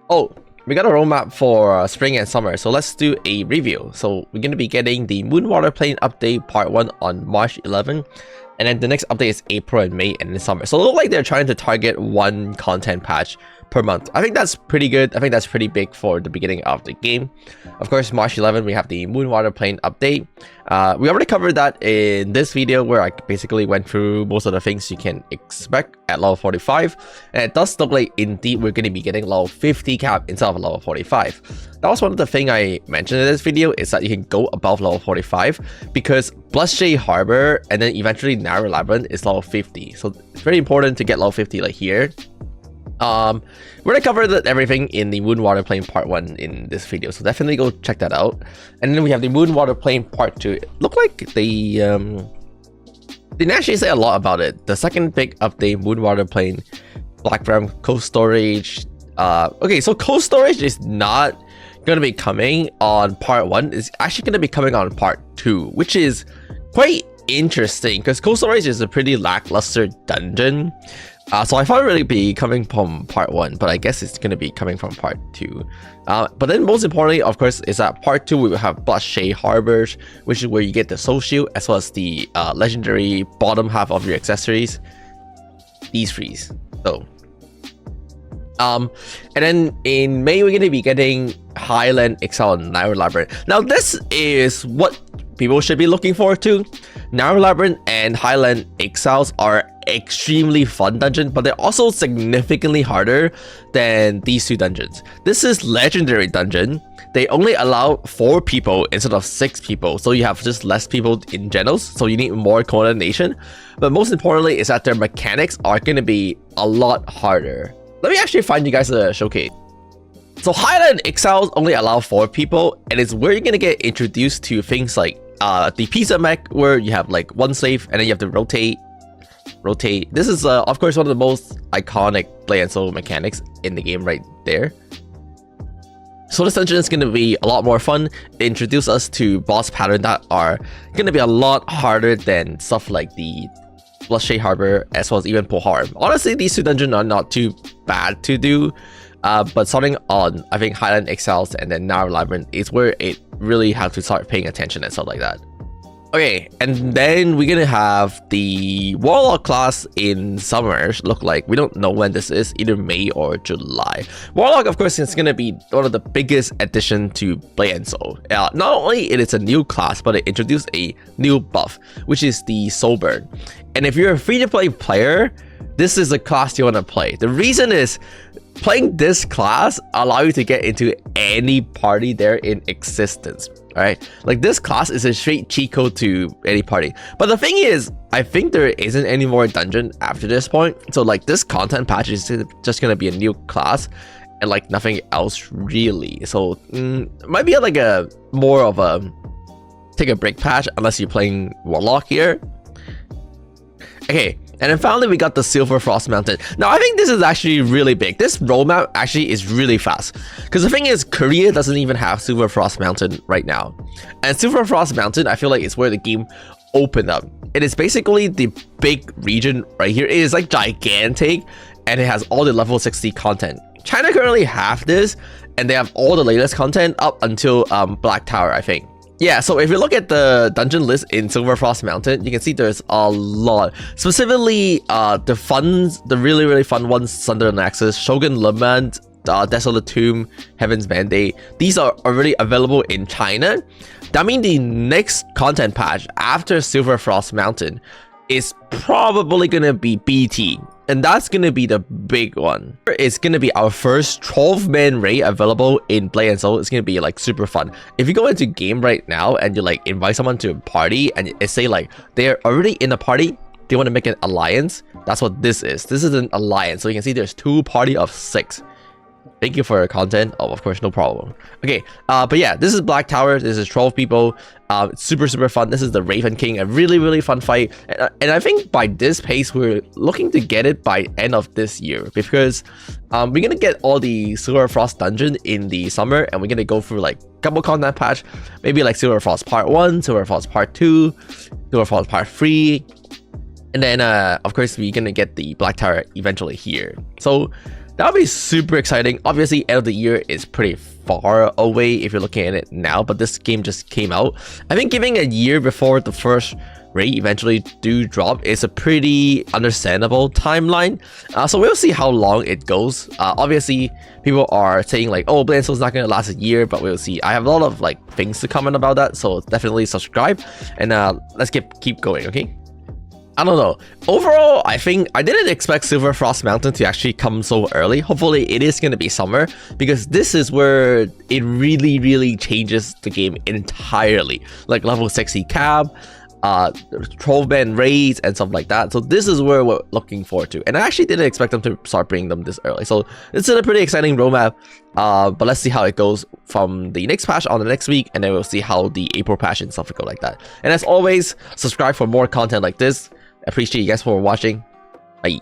Oh, we got a roadmap for spring and summer, so let's do a review. So we're going to be getting the Moonwater Plains update part 1 on March 11, and then the next update is April and May and then summer. So it looks like they're trying to target one content patch per month. I think that's pretty good. I think that's pretty big for the beginning of the game. Of course, March 11, we have the Moonwater Plains update. We already covered that in this video where I basically went through most of the things you can expect at level 45. And it does look like indeed we're going to be getting level 50 cap instead of level 45. That was one of the things I mentioned in this video, is that you can go above level 45 because Bloodshade Harbor and then eventually Narrow Labyrinth is level 50. So it's very important to get level 50 like here. We're gonna cover everything in the Moonwater Plains part 1 in this video, so definitely go check that out. And then we have the Moonwater Plains part 2. It looked like they didn't actually say a lot about it. The second big update, Moonwater Plains Black Ram cold storage. Okay, so cold storage is not gonna be coming on part 1. It's actually gonna be coming on part 2, which is quite interesting because cold storage is a pretty lackluster dungeon. So I thought it would really be coming from part 1, but I guess it's going to be coming from part 2. But then most importantly, of course, is that part 2 we will have Bloodshade Harbors, which is where you get the soul shield as well as the legendary bottom half of your accessories. These freeze. So, and then in May we're going to be getting Highland Exile and Narrow Labyrinth. Now this is what people should be looking forward to. Narrow Labyrinth and Highland Exiles are extremely fun dungeon, but they're also significantly harder than these two dungeons. This is legendary dungeon. They only allow 4 people instead of 6 people, so you have just less people in generals, so you need more coordination. But most importantly is that their mechanics are going to be a lot harder. Let me actually find you guys a showcase. So Highland Exiles only allow 4 people, and it's where you're going to get introduced to things like the pizza mech, where you have like one slave and then you have to rotate. This is of course one of the most iconic play and soul mechanics in the game right there. So this dungeon is going to be a lot more fun. They introduce us to boss patterns that are going to be a lot harder than stuff like the Bloodshade Harbor as well as even Pohar. Honestly, these two dungeons are not too bad to do. But starting on, I think, Highland Exiles and then Narrow Labyrinth is where it really have to start paying attention and stuff like that. Okay, and then we're gonna have the Warlock class in summer. Look like we don't know when this is, either May or July. Warlock, of course, is gonna be one of the biggest addition to Play and Soul. Not only it is a new class, but it introduced a new buff, which is the Soul Burn. And if you're a free-to-play player, this is the class you want to play. The reason is playing this class allow you to get into any party there in existence. All right, like this class is a straight cheat code to any party. But the thing is, I think there isn't any more dungeon after this point. So like this content patch is just gonna be a new class and like nothing else really. So it might be like a more of a take a break patch unless you're playing Warlock here. Okay. And then finally, we got the Silverfrost Mountains. Now, I think this is actually really big. This roadmap actually is really fast. Because the thing is, Korea doesn't even have Silverfrost Mountain right now. And Silverfrost Mountain, I feel like it's where the game opened up. It is basically the big region right here. It is like gigantic, and it has all the level 60 content. China currently have this, and they have all the latest content up until Black Tower, I think. Yeah, so if you look at the dungeon list in Silverfrost Mountain, you can see there's a lot. Specifically, the really fun ones, Thunder Nexus, Shogun Lament, Desolate Tomb, Heaven's Mandate. These are already available in China. That means the next content patch after Silverfrost Mountain is probably gonna be BT. And that's gonna be the big one. It's gonna be our first 12-man raid available in Play and Soul. It's gonna be like super fun. If you go into game right now and you like invite someone to a party and it say like they're already in a party, they want to make an alliance. That's what this is. This is an alliance. So you can see there's 2 party of 6. Thank you for your content. Oh, of course, no problem. Okay, but yeah, this is Black Tower. This is 12 people. It's super fun. This is the Raven King, a really fun fight. And I think by this pace, we're looking to get it by end of this year, because we're gonna get all the Silverfrost dungeon in the summer, and we're gonna go through like couple content patch, maybe like Silverfrost Part 1, Silverfrost Part 2, Silverfrost Part 3, and then of course we're gonna get the Black Tower eventually here. So That would be super exciting. Obviously, end of the year is pretty far away if you're looking at it now, but this game just came out. I think giving a year before the first raid eventually do drop is a pretty understandable timeline. So we'll see how long it goes. Obviously, people are saying like, oh, Blade & Soul's not going to last a year, but we'll see. I have a lot of like things to comment about that, so definitely subscribe and let's keep going, okay? I don't know. Overall, I think I didn't expect Silverfrost Mountains to actually come so early. Hopefully, it is going to be summer because this is where it really changes the game entirely. Like level 60 cab, Trollman raids and stuff like that. So this is where we're looking forward to. And I actually didn't expect them to start bringing them this early. So it's a pretty exciting roadmap. But let's see how it goes from the next patch on the next week. And then we'll see how the April patch and stuff will go like that. And as always, subscribe for more content like this. Appreciate you guys for watching. Bye.